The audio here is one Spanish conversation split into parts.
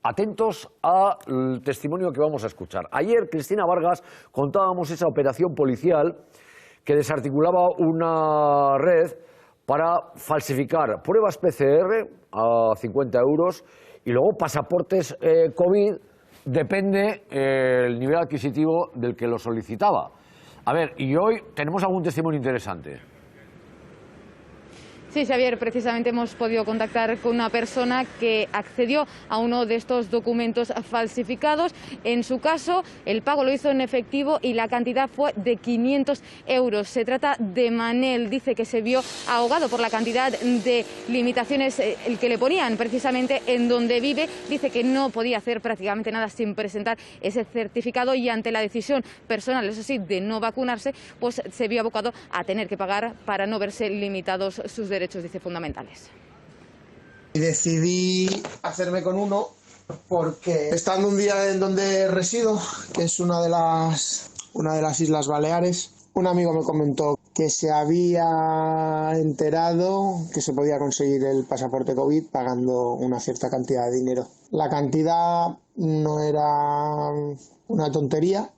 Atentos al testimonio que vamos a escuchar. Ayer, Cristina Vargas, contábamos esa operación policial que desarticulaba una red para falsificar pruebas PCR a 50 euros y luego pasaportes COVID, depende el nivel adquisitivo del que lo solicitaba. A ver, y hoy tenemos algún testimonio interesante. Sí, Xavier, precisamente hemos podido contactar con una persona que accedió a uno de estos documentos falsificados. En su caso, el pago lo hizo en efectivo y la cantidad fue de 500 euros. Se trata de Manel, dice que se vio ahogado por la cantidad de limitaciones el que le ponían precisamente en donde vive. Dice que no podía hacer prácticamente nada sin presentar ese certificado y ante la decisión personal, eso sí, de no vacunarse, pues se vio abocado a tener que pagar para no verse limitados sus derechos, dice, fundamentales. Y decidí hacerme con uno porque estando un día en donde resido, que es una de las Islas Baleares, un amigo me comentó que se había enterado que se podía conseguir el pasaporte COVID pagando una cierta cantidad de dinero. La cantidad no era una tontería,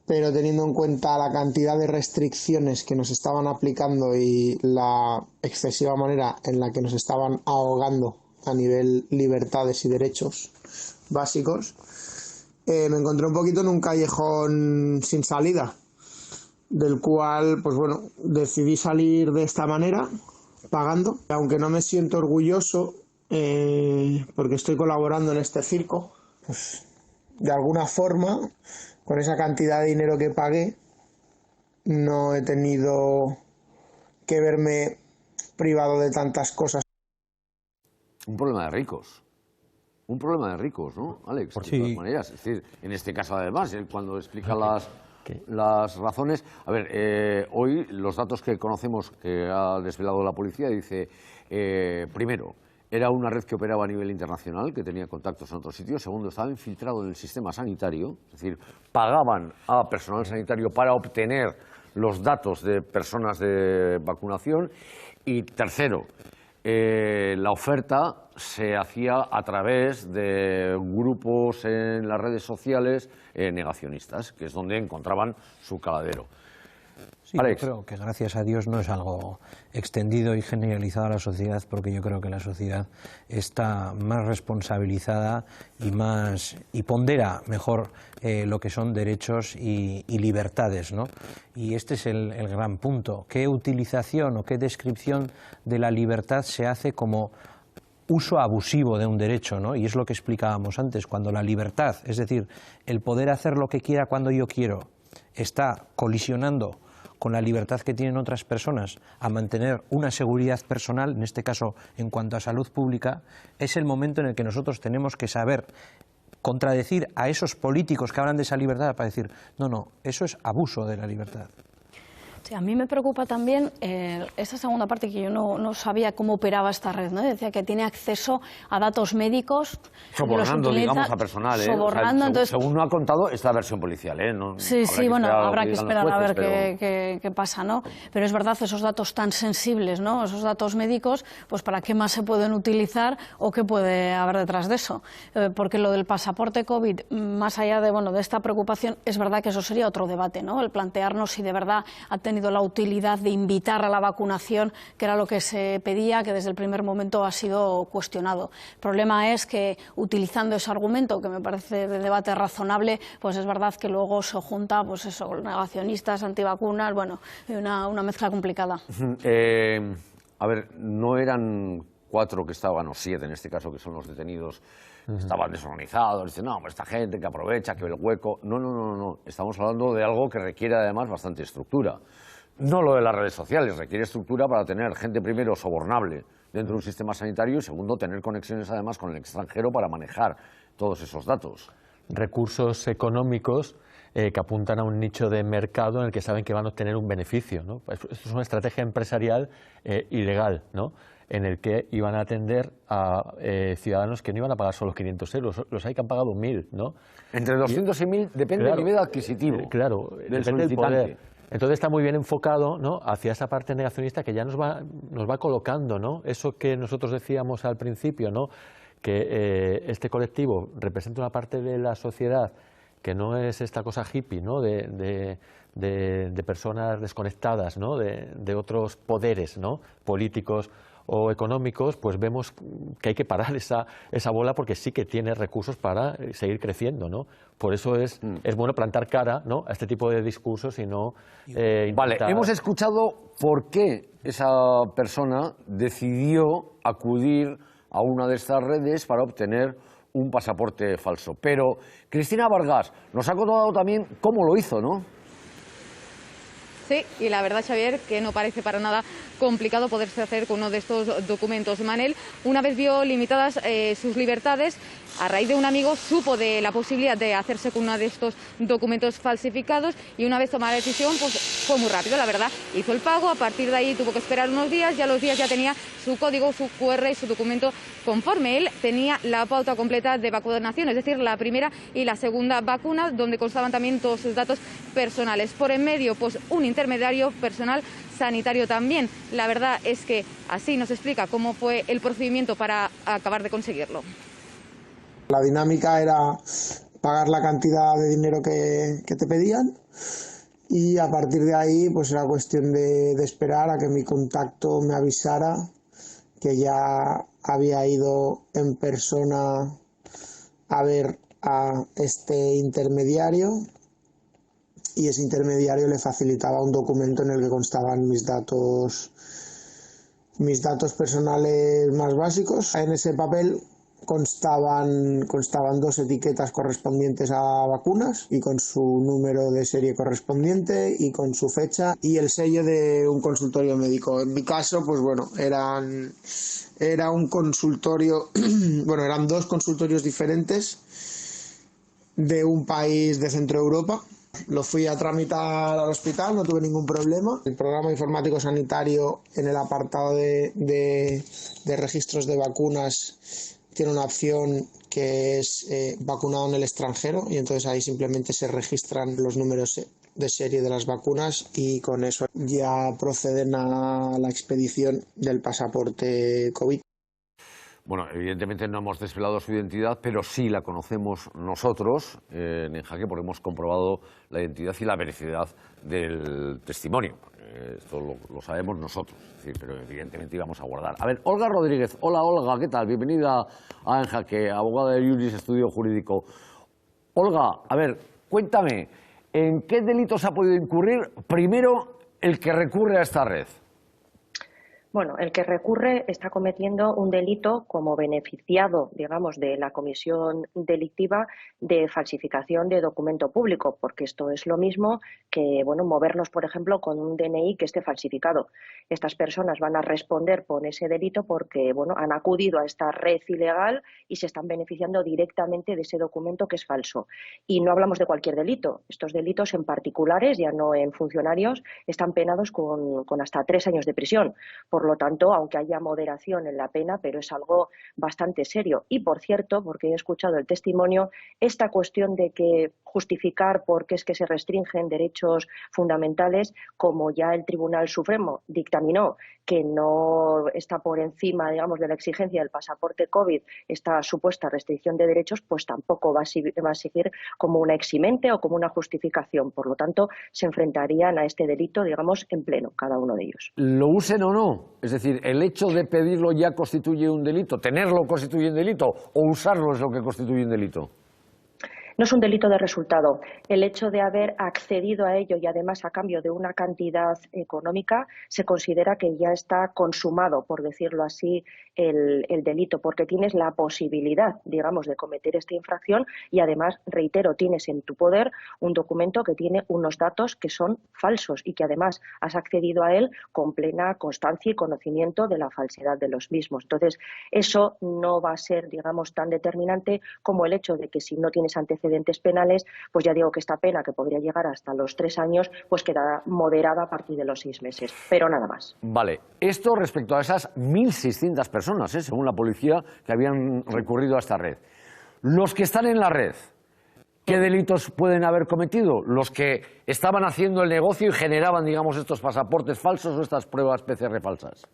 pero teniendo en cuenta la cantidad de restricciones que nos estaban aplicando y la excesiva manera en la que nos estaban ahogando a nivel libertades y derechos básicos, me encontré un poquito en un callejón sin salida, del cual, pues bueno, decidí salir de esta manera, pagando. Aunque no me siento orgulloso, porque estoy colaborando en este circo, pues de alguna forma, con esa cantidad de dinero que pagué, no he tenido que verme privado de tantas cosas. Un problema de ricos. Un problema de ricos, ¿no, Alex? De todas maneras. Es decir, en este caso, además, él cuando explica las razones. A ver, hoy los datos que conocemos que ha desvelado la policía dice, primero, era una red que operaba a nivel internacional, que tenía contactos en otros sitios. Segundo, estaba infiltrado en el sistema sanitario, es decir, pagaban a personal sanitario para obtener los datos de personas de vacunación. Y tercero, la oferta se hacía a través de grupos en las redes sociales negacionistas, que es donde encontraban su caladero. Sí, yo creo que gracias a Dios no es algo extendido y generalizado a la sociedad, porque yo creo que la sociedad está más responsabilizada y pondera mejor lo que son derechos y libertades, ¿no? Y este es el gran punto. ¿Qué utilización o qué descripción de la libertad se hace como uso abusivo de un derecho, ¿no? Y es lo que explicábamos antes, cuando la libertad, es decir, el poder hacer lo que quiera cuando yo quiero, está colisionando con la libertad que tienen otras personas a mantener una seguridad personal, en este caso en cuanto a salud pública, es el momento en el que nosotros tenemos que saber contradecir a esos políticos que hablan de esa libertad para decir, no, no, eso es abuso de la libertad. Sí, a mí me preocupa también esa segunda parte, que yo no sabía cómo operaba esta red, ¿no? Decía que tiene acceso a datos médicos. Sobornando, digamos, a personal, sobornando, o sea, entonces, según no ha contado, es la versión policial, No, sí, bueno, habrá que esperar a ver jueces, qué pasa, ¿no? Pero es verdad, esos datos tan sensibles, ¿no? Esos datos médicos, pues ¿para qué más se pueden utilizar o qué puede haber detrás de eso? Porque lo del pasaporte COVID, más allá de esta preocupación, es verdad que eso sería otro debate, ¿no? El plantearnos si de verdad ha tenido la utilidad de invitar a la vacunación, que era lo que se pedía, que desde el primer momento ha sido cuestionado. El problema es que, utilizando ese argumento, que me parece de debate razonable, pues es verdad que luego se junta, pues eso, negacionistas, antivacunas, bueno, una mezcla complicada. A ver, no eran 4 que estaban, o 7 en este caso, que son los detenidos, estaban desorganizados, dicen, no, esta gente que aprovecha, que ve el hueco. No. Estamos hablando de algo que requiere además bastante estructura. No lo de las redes sociales, requiere estructura para tener gente, primero, sobornable dentro de un sistema sanitario y, segundo, tener conexiones además con el extranjero para manejar todos esos datos. Recursos económicos que apuntan a un nicho de mercado en el que saben que van a obtener un beneficio, ¿no? Esto es una estrategia empresarial ilegal, ¿no? En el que iban a atender a ciudadanos que no iban a pagar solo 500 euros, los hay que han pagado 1.000, ¿no? Entre 200 y 1.000 depende del nivel adquisitivo del solicitante. Entonces está muy bien enfocado, ¿no?, hacia esa parte negacionista que ya nos va colocando, ¿no? Eso que nosotros decíamos al principio, ¿no?, que este colectivo representa una parte de la sociedad que no es esta cosa hippie, ¿no? de personas desconectadas, ¿no? de otros poderes, ¿no? políticos o económicos, pues vemos que hay que parar esa bola porque sí que tiene recursos para seguir creciendo, ¿no? Por eso es bueno plantar cara, ¿no? a este tipo de discursos y no intentar... Vale, hemos escuchado por qué esa persona decidió acudir a una de estas redes para obtener un pasaporte falso. Pero Cristina Vargas nos ha contado también cómo lo hizo, ¿no? Sí, y la verdad, Xavier, que no parece para nada complicado poderse hacer con uno de estos documentos. Manel, una vez vio limitadas sus libertades, a raíz de un amigo supo de la posibilidad de hacerse con uno de estos documentos falsificados y una vez tomada la decisión, pues fue muy rápido, la verdad. Hizo el pago, a partir de ahí tuvo que esperar unos días, ya los días ya tenía su código, su QR y su documento conforme. Él tenía la pauta completa de vacunación, es decir, la primera y la segunda vacuna, donde constaban también todos sus datos personales. Por en medio, pues un intermediario personal sanitario también. La verdad es que así nos explica cómo fue el procedimiento para acabar de conseguirlo. La dinámica era pagar la cantidad de dinero que te pedían y a partir de ahí pues era cuestión de esperar a que mi contacto me avisara que ya había ido en persona a ver a este intermediario y ese intermediario le facilitaba un documento en el que constaban mis datos personales más básicos. En ese papel constaban 2 etiquetas correspondientes a vacunas y con su número de serie correspondiente y con su fecha y el sello de un consultorio médico. En mi caso, pues bueno, era un consultorio, bueno, eran 2 consultorios diferentes de un país de Centro Europa. Lo fui a tramitar al hospital, no tuve ningún problema. El programa informático sanitario en el apartado de registros de vacunas tiene una opción que es vacunado en el extranjero y entonces ahí simplemente se registran los números de serie de las vacunas y con eso ya proceden a la expedición del pasaporte COVID. Bueno, evidentemente no hemos desvelado su identidad, pero sí la conocemos nosotros en Enjaque porque hemos comprobado la identidad y la veracidad del testimonio. Esto lo sabemos nosotros, es decir, pero evidentemente íbamos a guardar. A ver, Olga Rodríguez. Hola, Olga, ¿qué tal? Bienvenida a Enjaque, abogada de Iuris, estudio jurídico. Olga, a ver, cuéntame, ¿en qué delitos ha podido incurrir primero el que recurre a esta red? Bueno, el que recurre está cometiendo un delito como beneficiado, digamos, de la comisión delictiva de falsificación de documento público, porque esto es lo mismo que, bueno, movernos, por ejemplo, con un DNI que esté falsificado. Estas personas van a responder por ese delito porque, bueno, han acudido a esta red ilegal y se están beneficiando directamente de ese documento que es falso. Y no hablamos de cualquier delito. Estos delitos en particulares, ya no en funcionarios, están penados con hasta 3 años de prisión. Por lo tanto, aunque haya moderación en la pena, pero es algo bastante serio. Y, por cierto, porque he escuchado el testimonio, esta cuestión de que justificar por qué es que se restringen derechos fundamentales, como ya el Tribunal Supremo dictaminó que no está por encima, digamos, de la exigencia del pasaporte COVID, esta supuesta restricción de derechos, pues tampoco va a seguir como una eximente o como una justificación. Por lo tanto, se enfrentarían a este delito, digamos, en pleno, cada uno de ellos. ¿Lo usen o no? Es decir, ¿el hecho de pedirlo ya constituye un delito? ¿Tenerlo constituye un delito? ¿O usarlo es lo que constituye un delito? No es un delito de resultado. El hecho de haber accedido a ello y además a cambio de una cantidad económica se considera que ya está consumado, por decirlo así, el delito, porque tienes la posibilidad, digamos, de cometer esta infracción y además, reitero, tienes en tu poder un documento que tiene unos datos que son falsos y que además has accedido a él con plena constancia y conocimiento de la falsedad de los mismos. Entonces, eso no va a ser, digamos, tan determinante como el hecho de que si no tienes antecedentes penales, pues ya digo que esta pena, que podría llegar hasta los 3 años, pues quedará moderada a partir de los 6 meses, pero nada más. Vale, esto respecto a esas 1.600 personas, según la policía, que habían recurrido a esta red. Los que están en la red, ¿qué delitos pueden haber cometido? Los que estaban haciendo el negocio y generaban, digamos, estos pasaportes falsos o estas pruebas PCR falsas.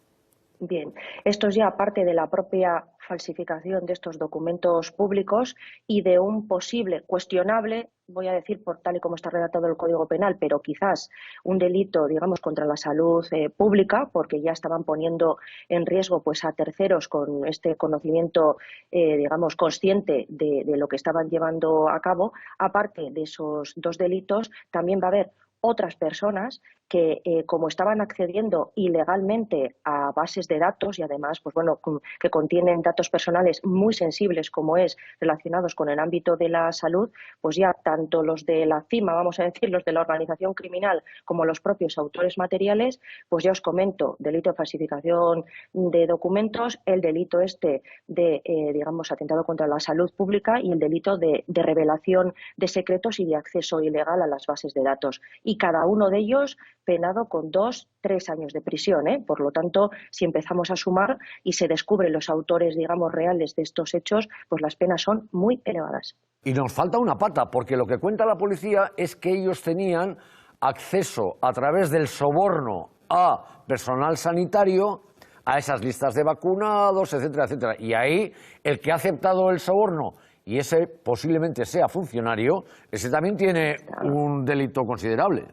Bien, esto es ya parte de la propia falsificación de estos documentos públicos y de un posible, cuestionable, voy a decir por tal y como está redactado el Código Penal, pero quizás un delito, digamos, contra la salud pública, porque ya estaban poniendo en riesgo pues a terceros con este conocimiento, digamos, consciente de lo que estaban llevando a cabo. Aparte de esos dos delitos, también va a haber otras personas que, como estaban accediendo ilegalmente a bases de datos y además, pues bueno, que contienen datos personales muy sensibles como es relacionados con el ámbito de la salud, pues ya tanto los de la CIMA, vamos a decir, los de la organización criminal, como los propios autores materiales, pues ya os comento, delito de falsificación de documentos, el delito este de, digamos, atentado contra la salud pública y el delito de revelación de secretos y de acceso ilegal a las bases de datos. Y cada uno de ellos penado con 2-3 años de prisión, ¿eh? Por lo tanto, si empezamos a sumar y se descubren los autores, digamos, reales de estos hechos, pues las penas son muy elevadas. Y nos falta una pata, porque lo que cuenta la policía es que ellos tenían acceso a través del soborno a personal sanitario, a esas listas de vacunados, etcétera, etcétera. Y ahí el que ha aceptado el soborno y ese posiblemente sea funcionario, ese también tiene un delito considerable.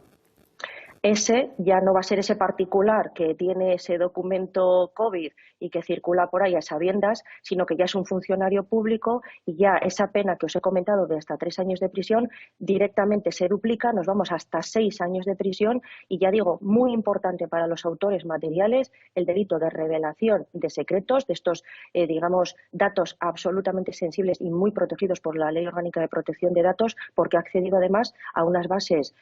Ese ya no va a ser ese particular que tiene ese documento COVID y que circula por ahí a sabiendas, sino que ya es un funcionario público y ya esa pena que os he comentado de hasta 3 años de prisión directamente se duplica, nos vamos hasta 6 años de prisión y ya digo, muy importante para los autores materiales, el delito de revelación de secretos, de estos, digamos, datos absolutamente sensibles y muy protegidos por la Ley Orgánica de Protección de Datos, porque ha accedido además a unas bases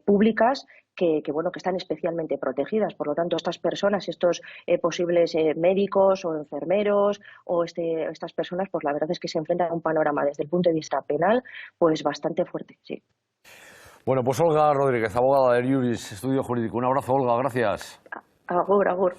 públicas que están especialmente protegidas. Por lo tanto, estas personas, estos posibles médicos o enfermeros o estas personas, pues la verdad es que se enfrentan a un panorama desde el punto de vista penal pues bastante fuerte, sí. Bueno, pues Olga Rodríguez, abogada del Iuris, Estudio Jurídico. Un abrazo, Olga, gracias. Agur, agur.